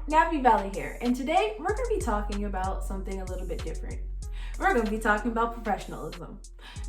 Nappy Valley here, and today we're going to be talking about something a little bit different. We're going to be talking about professionalism.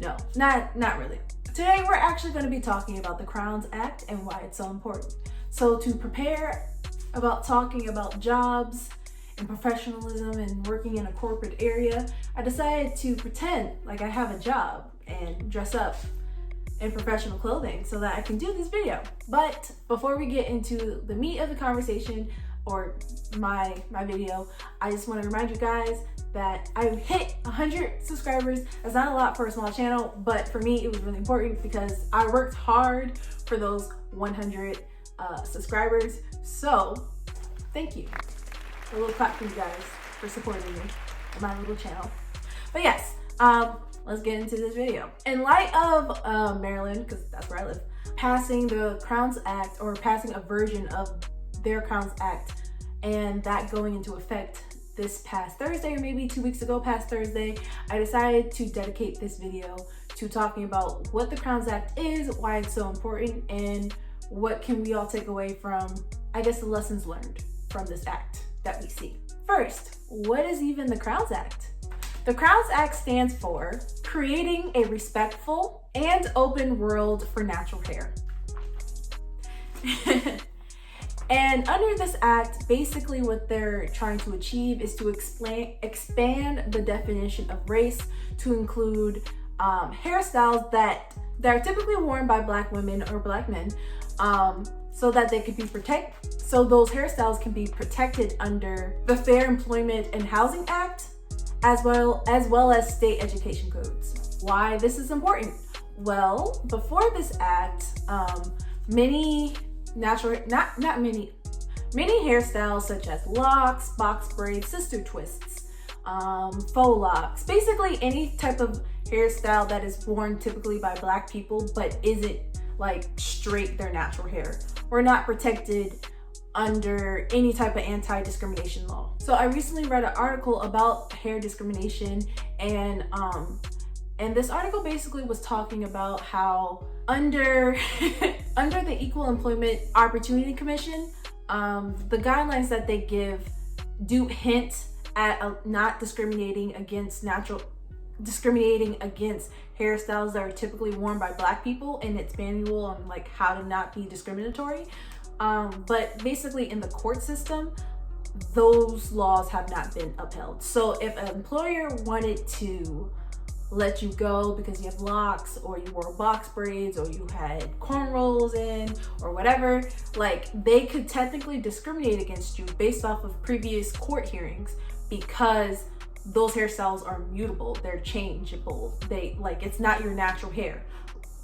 No, not really. Today we're actually going to be talking about the Crowns Act and why it's so important. So to prepare about talking about jobs and professionalism and working in a corporate area, I decided to pretend like I have a job and dress up in professional clothing so that I can do this video. But before we get into the meat of the conversation or my video, I just want to remind you guys that I hit 100 subscribers. That's not a lot for a small channel, but for me it was really important because I worked hard for those 100 subscribers. So thank you. A little clap for you guys for supporting me on my little channel. But yes, let's get into this video. In light of Maryland, because that's where I live, passing the Crowns Act, or passing a version of their Crowns Act, and that going into effect this past Thursday, or maybe 2 weeks ago past Thursday, I decided to dedicate this video to talking about what the Crowns Act is, why it's so important, and what can we all take away from, I guess, the lessons learned from this act that we see. First, what is even the Crowns Act? The Crowns Act stands for creating a respectful and open world for natural hair. And under this act, basically what they're trying to achieve is to expand the definition of race to include hairstyles that are typically worn by Black women or Black men, so that they could be so those hairstyles can be protected under the Fair Employment and Housing Act, as well as state education codes. Why this is important? Well, before this act, many hairstyles such as locks, box braids, sister twists, faux locks, basically any type of hairstyle that is worn typically by Black people but isn't like straight their natural hair, were not protected under any type of anti-discrimination law. So I recently read an article about hair discrimination, and this article basically was talking about how under the Equal Employment Opportunity Commission, the guidelines that they give do hint at not discriminating against hairstyles that are typically worn by Black people in its manual on like how to not be discriminatory. But basically in the court system, those laws have not been upheld. So if an employer wanted to let you go because you have locks, or you wore box braids, or you had cornrows in, or whatever, like they could technically discriminate against you based off of previous court hearings, because those hairstyles are mutable, they're changeable, it's not your natural hair.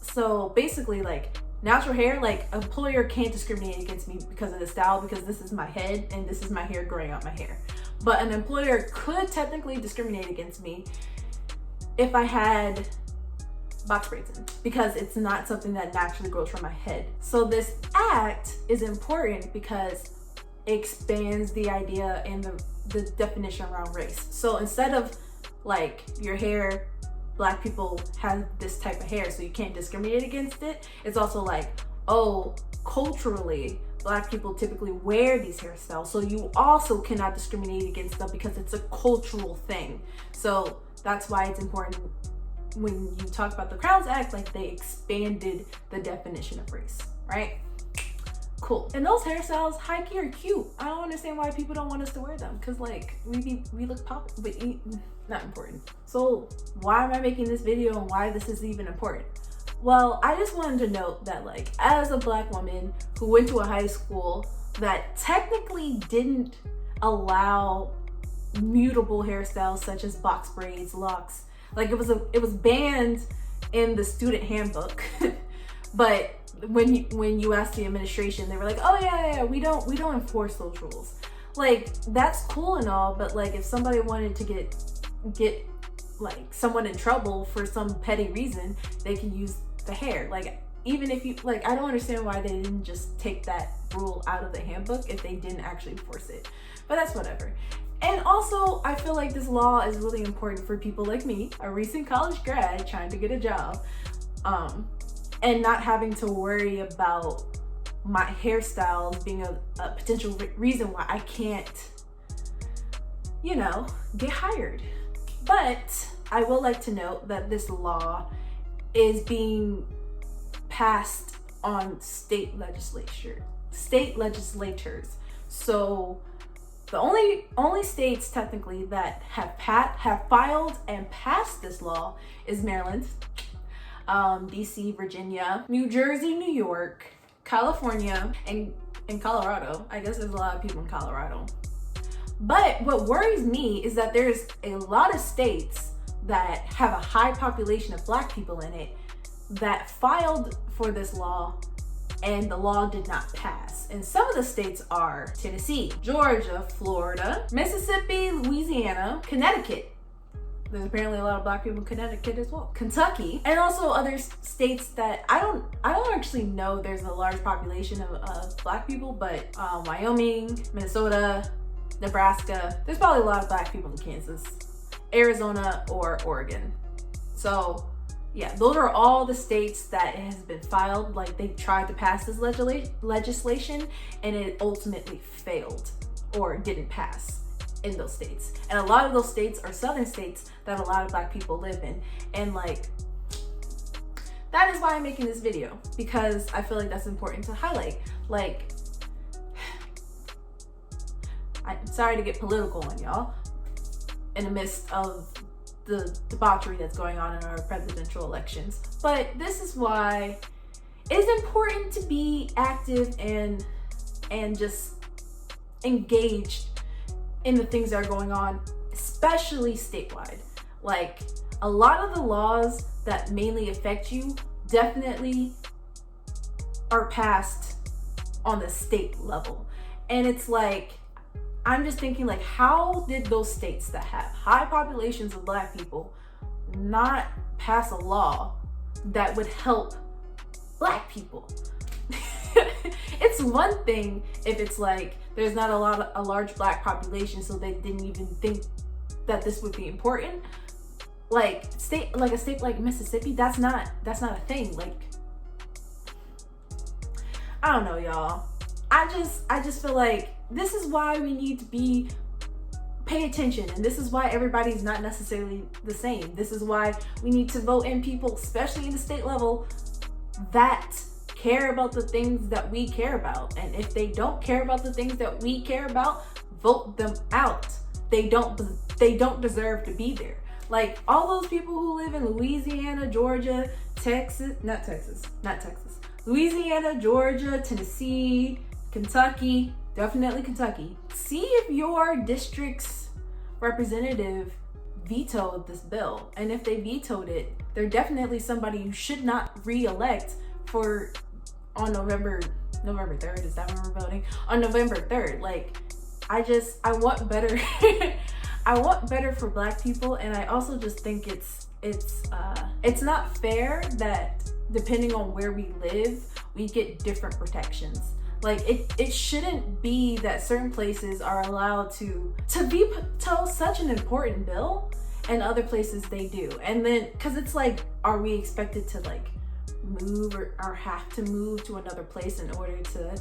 So basically, like natural hair, like employer can't discriminate against me because of the style, because this is my head and this is my hair growing out my hair. But an employer could technically discriminate against me if I had box braids in, because it's not something that naturally grows from my head. So this act is important because it expands the idea and the definition around race. So instead of like your hair, Black people have this type of hair, so you can't discriminate against it, it's also like, oh, culturally, Black people typically wear these hairstyles, so you also cannot discriminate against them because it's a cultural thing. So that's why it's important when you talk about the Crowns Act, like they expanded the definition of race, right? Cool. And those hairstyles, high-key, are cute. I don't understand why people don't want us to wear them, because like we look pop, but not important. So why am I making this video and why this is even important? Well, I just wanted to note that like as a Black woman who went to a high school that technically didn't allow mutable hairstyles such as box braids, locks, like it was banned in the student handbook. But when you ask the administration, they were like, oh yeah, we don't enforce those rules. Like that's cool and all, but like if somebody wanted to get like someone in trouble for some petty reason, they can use the hair. Like even if you like, I don't understand why they didn't just take that rule out of the handbook if they didn't actually enforce it, but that's whatever. And also, I feel like this law is really important for people like me, a recent college grad trying to get a job, and not having to worry about my hairstyles being a potential reason why I can't, get hired. But I will like to note that this law is being passed on state legislatures. So the only states technically that have filed and passed this law is Maryland, DC, Virginia, New Jersey, New York, California, and Colorado. I guess there's a lot of people in Colorado. But what worries me is that there's a lot of states that have a high population of Black people in it that filed for this law and the law did not pass. And some of the states are Tennessee, Georgia, Florida, Mississippi, Louisiana, Connecticut. There's apparently a lot of Black people in Connecticut as well. Kentucky, and also other states that I don't actually know there's a large population of Black people, but Wyoming, Minnesota, Nebraska. There's probably a lot of Black people in Kansas, Arizona, or Oregon. So yeah, those are all the states that it has been filed. Like, they tried to pass this legislation and it ultimately failed or didn't pass in those states. And a lot of those states are southern states that a lot of Black people live in. And like, that is why I'm making this video, because I feel like that's important to highlight. Like, I'm sorry to get political on y'all in the midst of the debauchery that's going on in our presidential elections, but this is why it's important to be active and just engaged in the things that are going on, especially statewide. Like, a lot of the laws that mainly affect you definitely are passed on the state level, and it's like, I'm just thinking, like, how did those states that have high populations of Black people not pass a law that would help Black people? It's one thing if it's like there's not a large Black population, so they didn't even think that this would be important. Like a state like Mississippi, that's not a thing. Like, I don't know, y'all. I just feel like this is why we need to pay attention, and this is why everybody's not necessarily the same. This is why we need to vote in people, especially in the state level, that care about the things that we care about. And if they don't care about the things that we care about, vote them out. They don't deserve to be there. Like, all those people who live in Louisiana, Georgia, Louisiana, Georgia, Tennessee, Kentucky, definitely Kentucky. See if your district's representative vetoed this bill. And if they vetoed it, they're definitely somebody you should not re-elect on November 3rd. Is that when we're voting? On November 3rd. Like, I want better. I want better for Black people, and I also just think it's not fair that depending on where we live, we get different protections. Like, it shouldn't be that certain places are allowed to veto such an important bill, and other places they do. And then, because it's like, are we expected to like move or have to move to another place in order to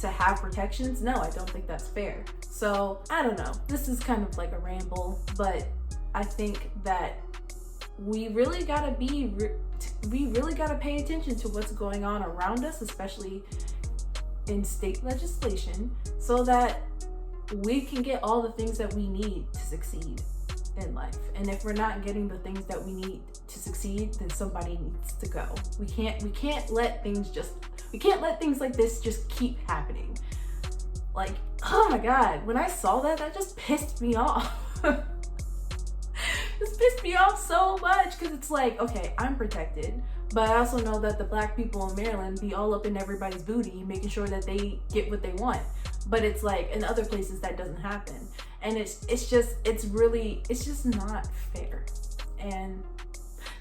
have protections? No, I don't think that's fair. So I don't know. This is kind of like a ramble, but I think that we really gotta pay attention to what's going on around us, especially in state legislation, so that we can get all the things that we need to succeed in life. And if we're not getting the things that we need to succeed, then somebody needs to go. We can't let things like this just keep happening. Like, oh my God, when I saw that just pissed me off. This pissed me off so much, because it's like, okay, I'm protected, but I also know that the Black people in Maryland be all up in everybody's booty, making sure that they get what they want. But it's like, in other places that doesn't happen. And it's just not fair. And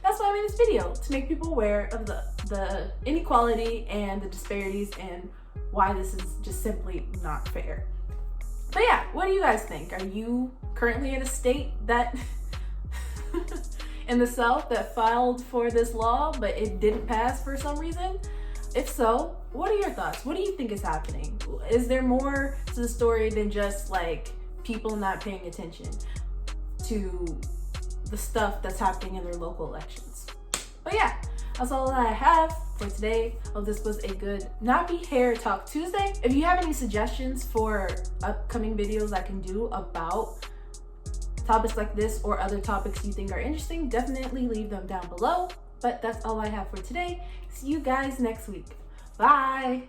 that's why I made this video, to make people aware of the inequality and the disparities and why this is just simply not fair. But yeah, what do you guys think? Are you currently in a state that in the South that filed for this law, but it didn't pass for some reason? If so, what are your thoughts? What do you think is happening? Is there more to the story than just like people not paying attention to the stuff that's happening in their local elections? But yeah, that's all I have for today. Hope this was a good Nappy Hair Talk Tuesday. If you have any suggestions for upcoming videos I can do about topics like this or other topics you think are interesting, definitely leave them down below. But that's all I have for today. See you guys next week. Bye.